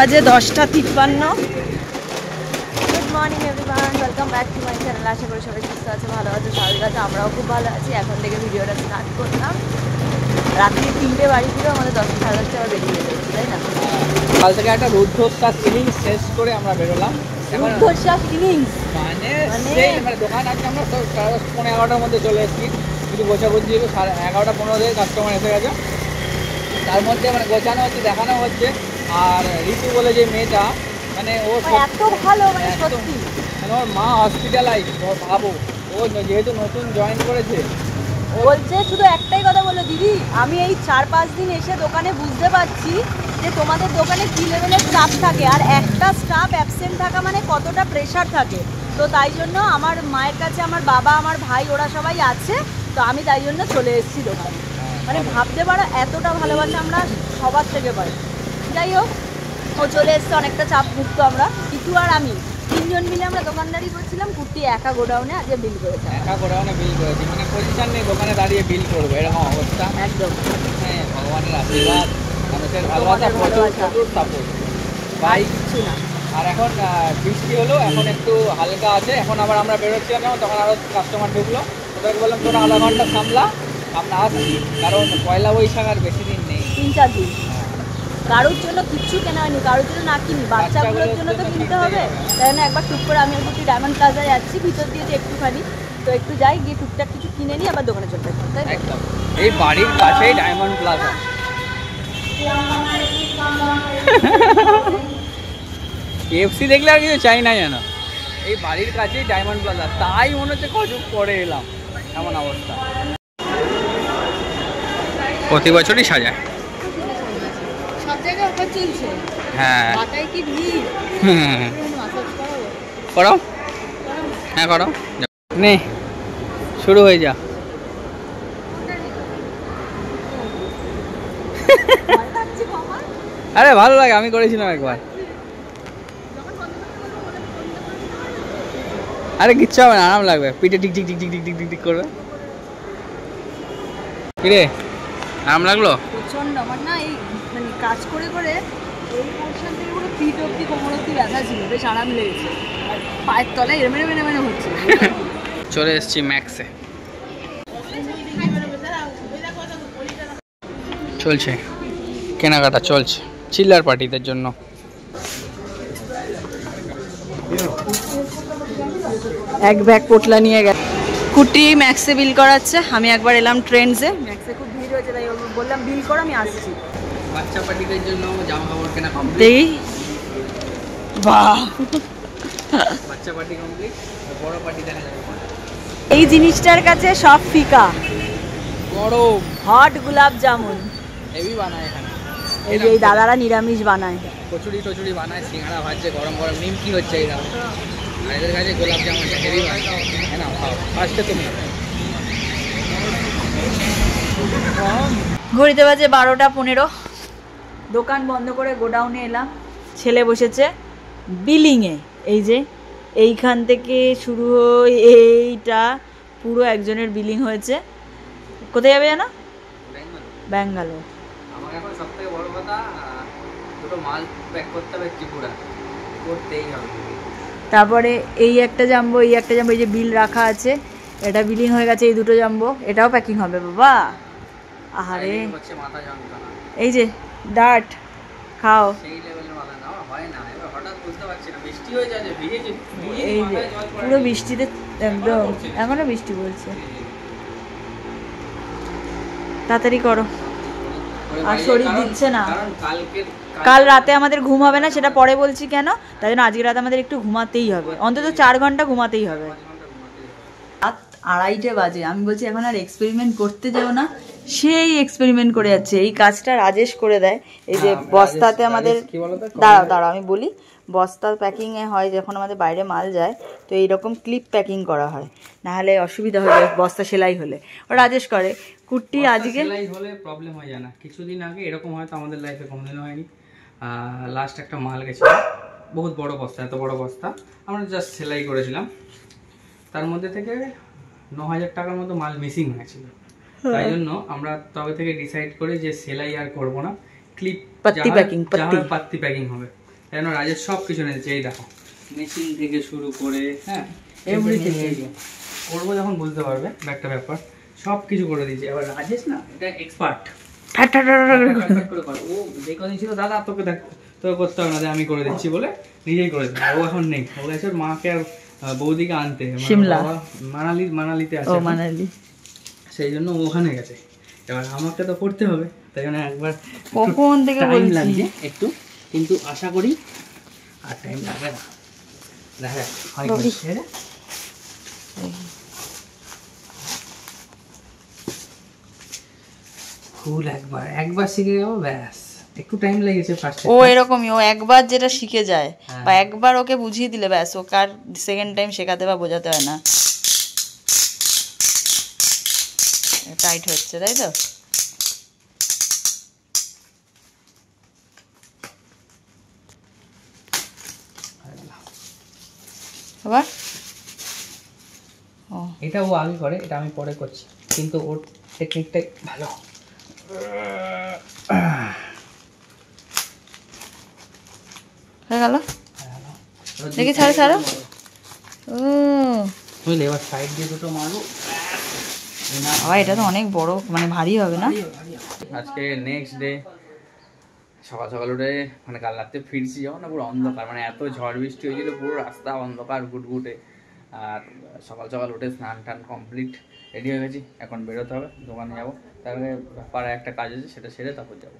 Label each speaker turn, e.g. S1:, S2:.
S1: বাজে 10:53। Good morning everyone, welcome back to my channel. আশা করি সবাই সুস্থ আছে, ভালো আছে, স্বাভাবিক আছে। আমরাও খুব ভালো আছি। এখন থেকে ভিডিওটা স্টার্ট করলাম। রাত্রি 3টে বাড়ি ছিল, আমাদের 10টা সাড়ে 10টায় আবার বেরিয়ে গেছি, তাই না?
S2: কাল থেকে একটা রুদ্ধশ্বাস ফিলিংস শেষ করে আমরা বেরোলাম।
S1: রুদ্ধশ্বাস ফিলিংস
S2: মানে দোকান আজকে আমরা 11:30টার মধ্যে চলে এসেছি। কিছু গোছাগুছি ছিল, 11:15 থেকে কাস্টমার এসে গেছে। তার মধ্যে মানে গোছানো হচ্ছে, দেখানো হচ্ছে। আর ঋতু বলে যে মেয়েটা, মানে ও
S1: এত ভালো, মানে সত্যি
S2: মানে ওর মা হসপিটালাইজ। ভাবো, ও যেহেতু নতুন জয়েন করেছে,
S1: বলছে শুধু একটাই কথা বললো, দিদি আমি এই 4-5 দিন এসে দোকানে বুঝতে পারছি যে তোমাদের দোকানে কী লেভেলের স্টাফ থাকে, আর একটা স্টাফ অ্যাবসেন্ট থাকা মানে কতটা প্রেশার থাকে। তো তাই জন্য আমার মায়ের কাছে আমার বাবা, আমার ভাই, ওরা সবাই আছে, তো আমি তাই জন্য চলে এসেছি দোকানে। মানে ভাবতে পারো এতটা ভালোবাসা আমরা সবার থেকে পাই। যাই হোক, ও চলে এসছে, অনেকটা চাপ মুক্ত আমরা। কিছু আর আমি 3জন মিলে আমরা দোকানদারি করছিলাম। কুর্তি একা গোডাউনে আজকে বিল করেছে,
S2: একা গোডাউনে বিল করেছি, মানে পজিশন নেই দোকানে দাঁড়িয়ে বিল করবো, এরকম অবস্থা।
S1: একদম।
S2: হ্যাঁ, ভগবানের আশীর্বাদ, মানুষের ভালোবাসা, প্রচুর সাপোর্ট,
S1: ভাই কিছু না।
S2: আর এখন বৃষ্টি হলো, এখন একটু হালকা আছে। এখন আবার আমরা বেরোচ্ছিলাম, তখন আরও কাস্টমার ঢুকলো। ওদেরকে বললাম তোরা আধা ঘন্টা সামলা, আমরা আসছি, কারণ পয়লা বৈশাখ আর বেশি দিন নেই,
S1: 3-4 দিন। কারোর জন্য কিচ্ছু কেনা হয়নি, কারোর জন্য না কিনি, বাচ্চাগুলোর জন্য তো কিনতে হবে। তাই জন্য একবার টুক করে আমি একটু ডায়মন্ড প্লাজায় যাচ্ছি, ভিতর দিয়ে যে একটুখানি, তো একটু যাই, গিয়ে টুকটাক কিছু কিনে নিই, আবার দোকানে চলে যাচ্ছি। তাই
S2: একদম, এই বাড়ির কাছেই ডায়মন্ড প্লাজা। কেএফসি দেখলে আর কিছু চাই না জানো, এই বাড়ির কাছেই ডায়মন্ড প্লাজা, তাই মনে হচ্ছে কযুগ পরে এলাম, এমন অবস্থা। প্রতি বছরই সাজায়,
S1: সব জায়গায় অফার চলছে।
S2: হ্যাঁ,
S1: মাথায় কি ভিড়।
S2: করো, হ্যাঁ করো, নে শুরু হয়ে যা। আরে ভালো লাগে, আমি করেছিলাম একবার। আরে কিচ্ছু হবে না, আরাম লাগবে, পিঠে tick tick tick tick tick tick tick tick করবে। কিরে আরাম লাগলো
S1: প্রচন্ড। আমার না এই মানে কাজ করে করে এই পোর্শন থেকে পুরো পিঠ অব্দি, কোমর অব্দি ব্যথা ছিল, বেশ আরাম লেগেছে। আর পায়ের তলায় এরমেনে মেনে মেনে হচ্ছে।
S2: চলে এসেছি ম্যাক্সে, চলছে কেনাকাটা, চলছে চিল্লার পার্টিদের জন্য।
S1: এক ব্যাগ পোটলা নিয়ে গেছে। কুটি ম্যাক্সে বিল করাচ্ছে, আমি একবার এলাম ট্রেন্ডসে, ম্যাক্সে খুব ভিড় হয়েছে, তাই বললাম বিল করো, আমি আসছি।
S2: বাচ্চা পার্টিদের জন্য জামা কাপড় কেনা কমপ্লিট।
S1: দেখি, বাহ,
S2: বাচ্চা পার্টি কমপ্লিট, বড় পার্টি দেখা যাবে।
S1: এই জিনিসটার কাছে সব ফিকা।
S2: বড়
S1: হট গোলাপ জামুন
S2: হেভি বানায় এখানে,
S1: এই যে এই দাদারা নিরামিষ বানায়,
S2: কচুরি টচুরি বানায়, সিঙ্গাড়া ভাজছে গরম গরম, নিমকি হচ্ছে এই দাম। আর এদের কাছে গোলাপ জামুনটা হেভি বানায়, হ্যাঁ না খাও ফার্স্টে তুমি।
S1: ঘড়িতে বাজে 12:15। দোকান বন্ধ করে গোডাউনে এলাম। ছেলে বসেছে বিলিংয়ে, এই যে এইখান থেকে শুরু হয়ে এইটা পুরো একজনের বিলিং হয়েছে। কোথায় যাবে জানো? ব্যাঙ্গালোর।
S2: আমার এখন সবথেকে বড় কথা, দুটো মাল প্যাক করতে হবে, ত্রিপুরা করতেই হবে।
S1: তারপরে এই একটা জাম্বো, এই একটা জাম্বো, এই যে বিল রাখা আছে, এটা বিলিং হয়ে গেছে। এই দুটো জাম্বো, এটাও প্যাকিং হবে বাবা। আহারে,
S2: মাথা যন্ত্রণা,
S1: এই যে ডার্ট খাও,
S2: সেই লেভেলের মাথা না হয় না। এবার হঠাৎ বুঝতে পারছি না, বৃষ্টি হয়ে যাচ্ছে, ভিজেছে,
S1: এই যে পুরো বৃষ্টিতে একদম, এখনো বৃষ্টি পড়ছে। তাড়াতাড়ি করো, আর শরীর দিচ্ছে না। কাল রাতে আমাদের ঘুম হবে না, সেটা পরে বলছি কেন, তাই জন্য আজকে রাতে আমাদের একটু ঘুমাতেই হবে, অন্তত 4 ঘন্টা ঘুমাতেই হবে। রাত 2:30 বাজে, আমি বলছি এখন আর এক্সপেরিমেন্ট করতে যাও না, সেই এক্সপেরিমেন্ট করে যাচ্ছে। এই কাজটা রাজেশ করে দেয়, এই যে বস্তাতে আমাদের, দাঁড়াও আমি বলি, বস্তা প্যাকিংয়ে হয় যখন আমাদের বাইরে মাল যায়, তো এইরকম ক্লিপ প্যাকিং করা হয়, নাহলে অসুবিধা হয়ে যায় বস্তা সেলাই হলে, ও রাজেশ করে। কুর্তি আজকে
S2: সেলাই হলে প্রবলেম হয় জানা, কিছুদিন আগে এরকম হয়তো আমাদের লাইফে কোনোদিনও হয়নি। লাস্ট একটা মাল গেছিল, বহুত বড় বস্তা, এত বড় বস্তা, আমরা জাস্ট সেলাই করেছিলাম, তার মধ্যে থেকে 9,000 টাকার মতো মাল মিসিং হয়েছিল। তাই জন্য আমরা তবে থেকে ডিসাইড করি যে সেলাই আর করবো না, ক্লিপ পাত্তি প্যাকিং হবে। কেন রাজেশ সব কিছু নিয়েছে, এই দেখো মেশিন থেকে শুরু করে, হ্যাঁ এভরিথিং। করবো যখন বুঝতে পারবে একটা ব্যাপার, সব কিছু করে দিয়েছে। এবার রাজেশ না এটা এক্সপার্ট, ও যে কদিন ছিল দাদা তোকে দেখ তোকে করতে হবে না, আমি করে দিচ্ছি বলে নিজেই করে দিল। ও এখন নেই, ও গেছে ওর মাকে আর বৌদিকে আনতে
S1: সিমলা,
S2: মানালিতে আছে মানালি, সেই জন্য ওখানে গেছে। এবার আমাকে তো করতে হবে, তাই জন্য একবার
S1: কখন থেকে
S2: টাইম লাগছে একটু, কিন্তু আশা করি আর টাইম লাগবে না। দেখা হয় ফুল একবার শিখে যাবো ব্যাস। একটু টাইম লেগেছে ফার্স্ট।
S1: ও এরকমই, ও একবার যেটা শিখে যায় বা একবার ওকে বুঝিয়ে দিলে ব্যাস, ওকে আর সেকেন্ড টাইম শেখাতে বা বোঝাতে হয় না। টাইট হচ্ছে তাই তো? আবার ও
S2: এটা ও আগে করে, এটা আমি পরে করছি, কিন্তু ওর টেকনিকটাই ভালো।
S1: হয়ে গেল, দেখি ছাড়ো ছাড়ো। ও
S2: বুঝলে, এবার সাইড দিয়ে দুটো মারবো।
S1: বাবা এটা তো অনেক বড়, মানে ভারী হবে না?
S2: আজকে নেক্সট ডে, সকাল সকাল উঠে মানে কাল রাতে ফিরছি যখন না, পুরো অন্ধকার, মানে এত ঝড় বৃষ্টি হয়েছিল, পুরো রাস্তা অন্ধকার ঘুটঘুটে। আর সকাল সকাল উঠে স্নান টান কমপ্লিট, রেডি হয়ে গেছি, এখন বেরোতে হবে, দোকানে যাবো। তার আগে পাড়ায় একটা কাজ আছে, সেটা সেরে তারপর যাবো।